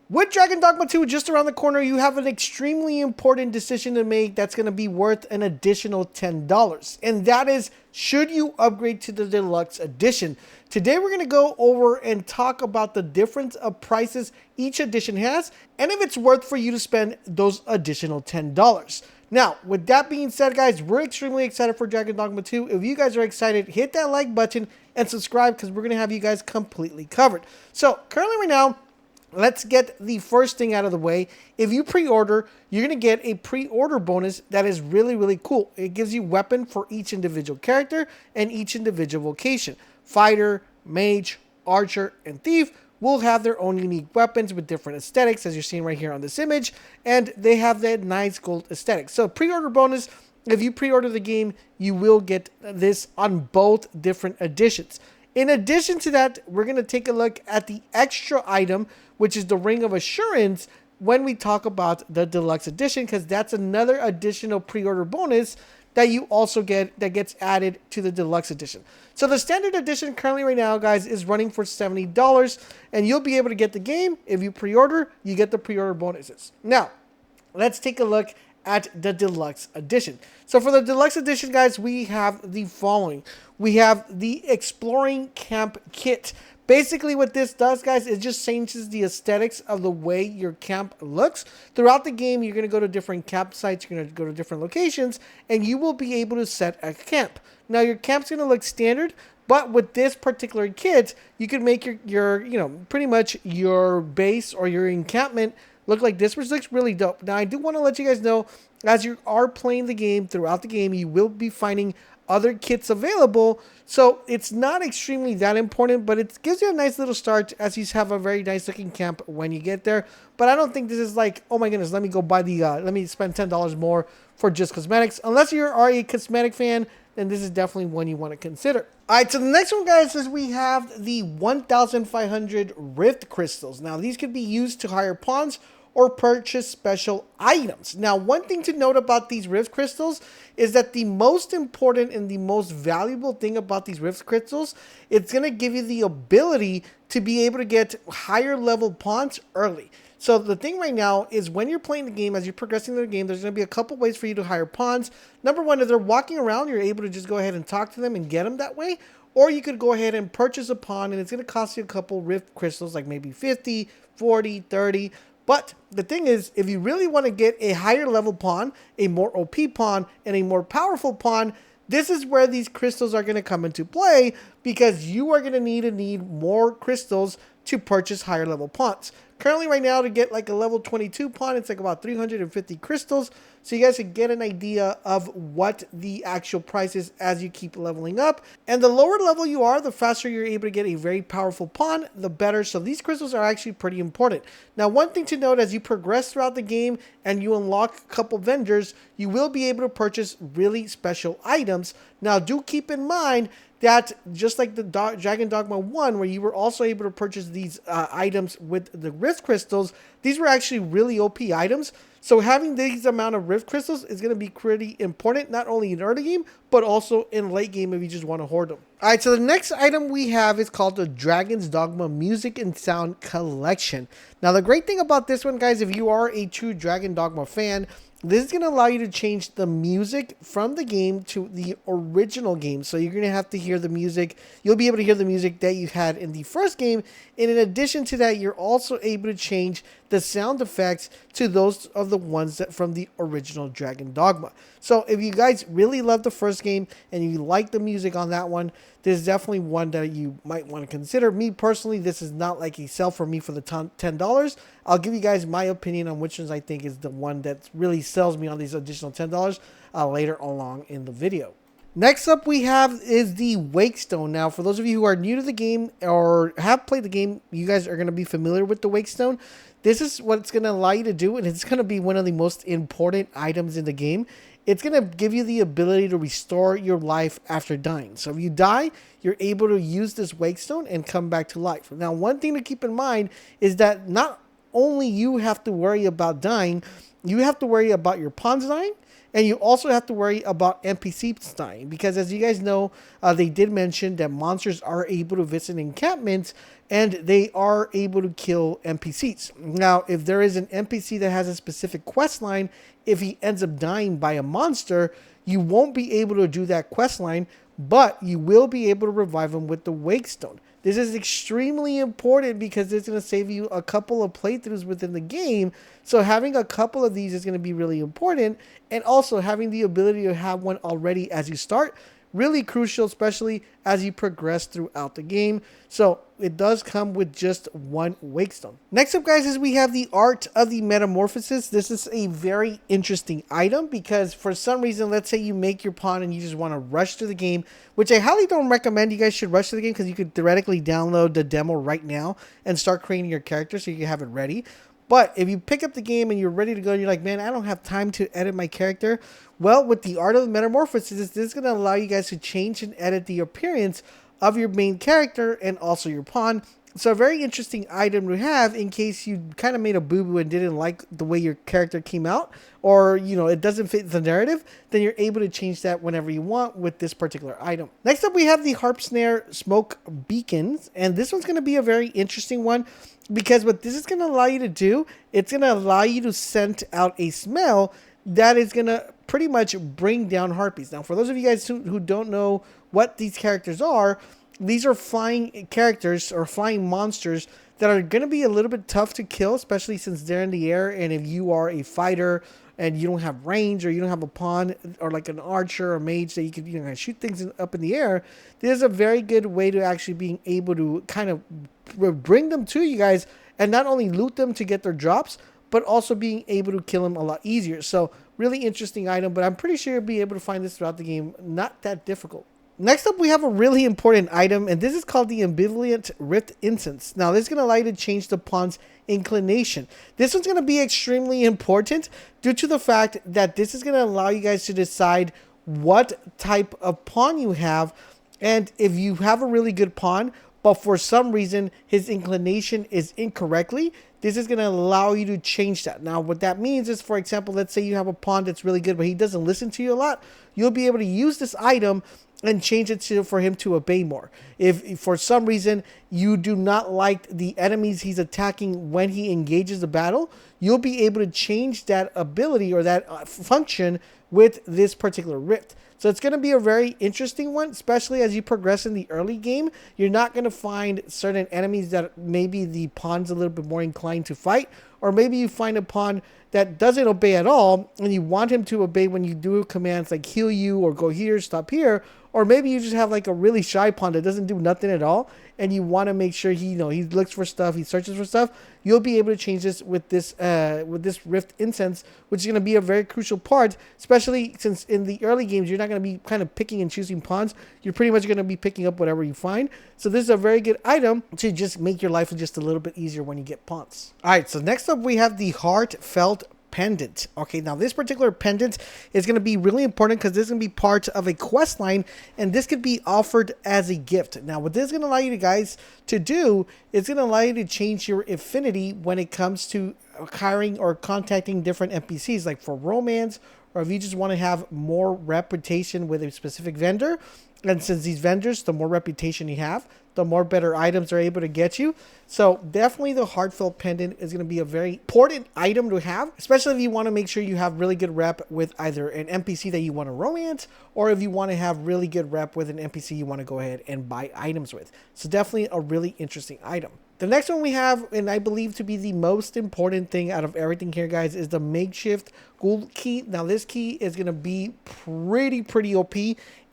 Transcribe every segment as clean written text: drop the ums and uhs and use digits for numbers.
With Dragon Dogma 2 just around the corner, you have an extremely important decision to make that's going to be worth an additional $10. And that is, should you upgrade to the Deluxe Edition? Today we're going to go over and talk about the difference of prices each edition has, and if it's worth for you to spend those additional $10. Now, with that being said, guys, we're extremely excited for Dragon Dogma 2. If you guys are excited, hit that like button and subscribe because we're going to have you guys completely covered. So, currently right now, let's get the first thing out of the way. If you pre-order, you're going to get a pre-order bonus that is really, really cool. It gives you weapon for each individual character and each individual vocation. Fighter, mage, archer, and thief will have their own unique weapons with different aesthetics, as you're seeing right here on this image, and they have that nice gold aesthetic. So pre-order bonus, if you pre-order the game, you will get this on both different editions. In addition to that, we're going to take a look at the extra item, which is the Ring of Assurance, when we talk about the Deluxe Edition, because that's another additional pre-order bonus that you also get that gets added to the Deluxe Edition. So the Standard Edition currently right now, guys, is running for $70, and you'll be able to get the game. If you pre-order, you get the pre-order bonuses. Now, let's take a look at the Deluxe Edition. So for the Deluxe Edition, guys, we have the following. We have the Exploring Camp Kit. Basically what this does, guys, is just changes the aesthetics of the way your camp looks. Throughout the game, you're going to go to different campsites, you're going to go to different locations, and you will be able to set a camp. Now, your camp's going to look standard, but with this particular kit, you can make your pretty much your base or your encampment look like this, which looks really dope. Now, I do want to let you guys know, as you are playing the game, throughout the game, you will be finding other kits available, so it's not extremely that important, but it gives you a nice little start as you have a very nice looking camp when you get there. But I don't think this is like, oh my goodness, let me go buy the let me spend $10 more for just cosmetics. Unless you are a cosmetic fan, then this is definitely one you want to consider. All right, so the next one, guys, is we have the 1,500 Rift Crystals. Now, these could be used to hire pawns or purchase special items. Now, one thing to note about these Rift Crystals is that the most important and the most valuable thing about these Rift Crystals, it's going to give you the ability to be able to get higher level pawns early. So the thing right now is when you're playing the game, as you're progressing the game, there's going to be a couple ways for you to hire pawns. Number one, if they're walking around, you're able to just go ahead and talk to them and get them that way. Or you could go ahead and purchase a pawn, and it's going to cost you a couple Rift Crystals, like maybe 50, 40, 30. But the thing is, if you really want to get a higher level pawn, a more OP pawn, and a more powerful pawn, this is where these crystals are going to come into play, because you are going to need more crystals to purchase higher level pawns. Currently right now, to get like a level 22 pawn, it's like about 350 crystals. So you guys can get an idea of what the actual price is as you keep leveling up. And the lower level you are, the faster you're able to get a very powerful pawn, the better. So these crystals are actually pretty important. Now, one thing to note, as you progress throughout the game and you unlock a couple vendors, you will be able to purchase really special items. Now, do keep in mind that just like the Dragon Dogma 1, where you were also able to purchase these items with the Rift Crystals, these were actually really OP items. So having these amount of Rift Crystals is going to be pretty important, not only in early game, but also in late game if you just want to hoard them. All right, so the next item we have is called the Dragon's Dogma Music and Sound Collection. Now, the great thing about this one, guys, if you are a true Dragon Dogma fan, this is going to allow you to change the music from the game to the original game. So you're going to have to hear the music. You'll be able to hear the music that you had in the first game. And in addition to that, you're also able to change the sound effects to those of the ones that from the original Dragon Dogma. So if you guys really love the first game and you like the music on that one, this is definitely one that you might want to consider. Me personally, this is not like a sell for me for the $10. I'll give you guys my opinion on which ones I think is the one that really sells me on these additional $10 later along in the video. Next up we have is the Wakestone. Now, for those of you who are new to the game or have played the game, you guys are going to be familiar with the Wakestone. This is what it's going to allow you to do, and it's going to be one of the most important items in the game. It's going to give you the ability to restore your life after dying. So if you die, you're able to use this Wakestone and come back to life. Now, one thing to keep in mind is that not only you have to worry about dying, you have to worry about your pawns dying, And you also have to worry about NPCs dying, because as you guys know, they did mention that monsters are able to visit encampments and they are able to kill NPCs. Now, if there is an NPC that has a specific quest line, if he ends up dying by a monster, you won't be able to do that quest line, but you will be able to revive him with the Wake Stone. This is extremely important because it's going to save you a couple of playthroughs within the game. So having a couple of these is going to be really important. And also having the ability to have one already as you start, really crucial, especially as you progress throughout the game. So it does come with just one Wake Stone. Next up, guys, is we have the Art of the Metamorphosis. This is a very interesting item because for some reason, let's say you make your pawn and you just want to rush to the game, which I highly don't recommend you guys should rush to the game because you could theoretically download the demo right now and start creating your character so you can have it ready. But if you pick up the game and you're ready to go and you're like, man, I don't have time to edit my character. Well, with the Art of the Metamorphosis, this is going to allow you guys to change and edit the appearance of your main character and also your pawn. So a very interesting item to have in case you kind of made a boo-boo and didn't like the way your character came out, or, you know, it doesn't fit the narrative, then you're able to change that whenever you want with this particular item. Next up, we have the Harp Snare Smoke Beacons, and this one's going to be a very interesting one because what this is going to allow you to do, it's going to allow you to scent out a smell that is going to pretty much bring down harpies. Now, for those of you guys who don't know what these characters are, these are flying characters or flying monsters that are going to be a little bit tough to kill, especially since they're in the air. And if you are a fighter and you don't have range, or you don't have a pawn or like an archer or mage that you could, you know, shoot things up in the air, this is a very good way to actually being able to kind of bring them to you guys and not only loot them to get their drops, but also being able to kill them a lot easier. So really interesting item, but I'm pretty sure you'll be able to find this throughout the game. Not that difficult. Next up, we have a really important item, and this is called the Ambivalent Rift Incense. Now, this is going to allow you to change the pawn's inclination. This one's going to be extremely important due to the fact that this is going to allow you guys to decide what type of pawn you have, and if you have a really good pawn, but for some reason his inclination is incorrectly, this is going to allow you to change that. Now, what that means is, for example, let's say you have a pawn that's really good, but he doesn't listen to you a lot. You'll be able to use this item and change it for him to obey more. If for some reason you do not like the enemies he's attacking when he engages the battle, you'll be able to change that ability or that function with this particular rift. So it's going to be a very interesting one, especially as you progress in the early game. You're not going to find certain enemies that maybe the pawn's a little bit more inclined to fight, or maybe you find a pawn that doesn't obey at all, and you want him to obey when you do commands like heal you or go here, stop here, or maybe you just have like a really shy pawn that doesn't do nothing at all, and you want to make sure he, you know, he looks for stuff, he searches for stuff. You'll be able to change this with this Rift Incense, which is going to be a very crucial part, especially since in the early games you're not going to be kind of picking and choosing pawns. You're pretty much going to be picking up whatever you find. So this is a very good item to just make your life just a little bit easier when you get pawns. All right, so next up we have the Heartfelt Pendant. Okay, now this particular pendant is going to be really important because this is going to be part of a quest line, and this could be offered as a gift. Now, what this is going to allow you guys to do is going to allow you to change your affinity when it comes to hiring or contacting different NPCs, like for romance, or if you just want to have more reputation with a specific vendor. And since these vendors, the more reputation you have, the more better items they're able to get you. So definitely the Heartfelt Pendant is going to be a very important item to have, especially if you want to make sure you have really good rep with either an NPC that you want to romance, or if you want to have really good rep with an NPC you want to go ahead and buy items with. So definitely a really interesting item. The next one we have, and I believe to be the most important thing out of everything here, guys, is the Makeshift Gold Key. Now, this key is going to be pretty OP,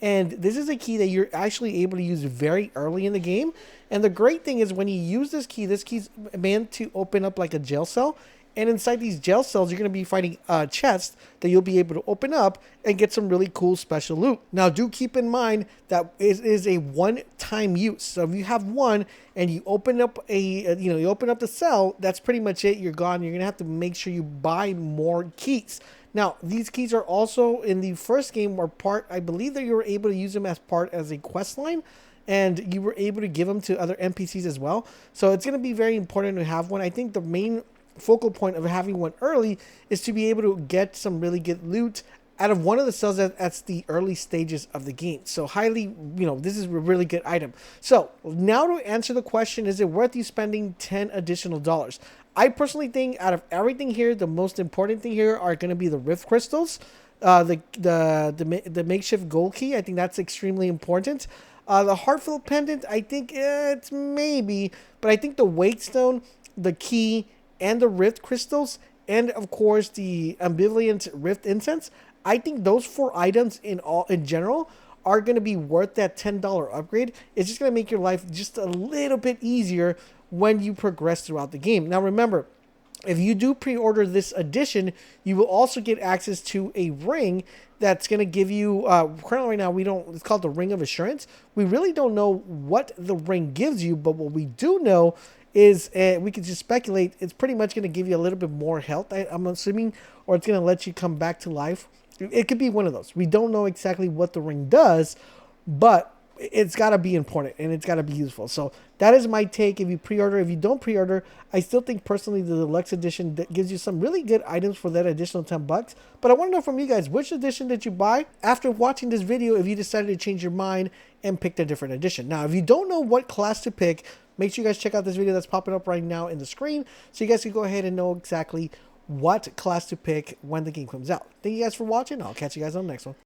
and this is a key that you're actually able to use very early in the game. And the great thing is when you use this key's meant to open up like a jail cell. And inside these jail cells, you're going to be finding chests that you'll be able to open up and get some really cool special loot. Now, do keep in mind that it is a one-time use. So if you have one and you open up you open up the cell, that's pretty much it. You're gone. You're going to have to make sure you buy more keys. Now, these keys are also in the first game or part. I believe that you were able to use them as a quest line, and you were able to give them to other NPCs as well. So it's going to be very important to have one. I think the main focal point of having one early is to be able to get some really good loot out of one of the sales that's the early stages of the game. So highly, this is a really good item. So now to answer the question, is it worth you spending 10 additional dollars? I personally think out of everything here, the most important thing here are going to be the Rift Crystals, the makeshift gold key. I think that's extremely important. The Heartfelt Pendant, I think it's maybe, but I think the Weight Stone, the key, and the Rift Crystals, and of course the Ambivalent Rift Incense, I think those 4 items in general are going to be worth that $10 upgrade. It's just going to make your life just a little bit easier when you progress throughout the game. Now remember, if you do pre-order this edition, you will also get access to a ring that's going to give you, currently right now, it's called the Ring of Assurance. We really don't know what the ring gives you, but what we do know is, we can just speculate, it's pretty much going to give you a little bit more health, I'm assuming, or it's going to let you come back to life. It could be one of those. We don't know exactly what the ring does, but it's got to be important and it's got to be useful. So that is my take. If you pre-order, if you don't pre-order, I still think personally the Deluxe edition that gives you some really good items for that additional $10. But I want to know from you guys, which edition did you buy after watching this video if you decided to change your mind and picked a different edition? Now, if you don't know what class to pick, make sure you guys check out this video that's popping up right now in the screen so you guys can go ahead and know exactly what class to pick when the game comes out. Thank you guys for watching. I'll catch you guys on the next one.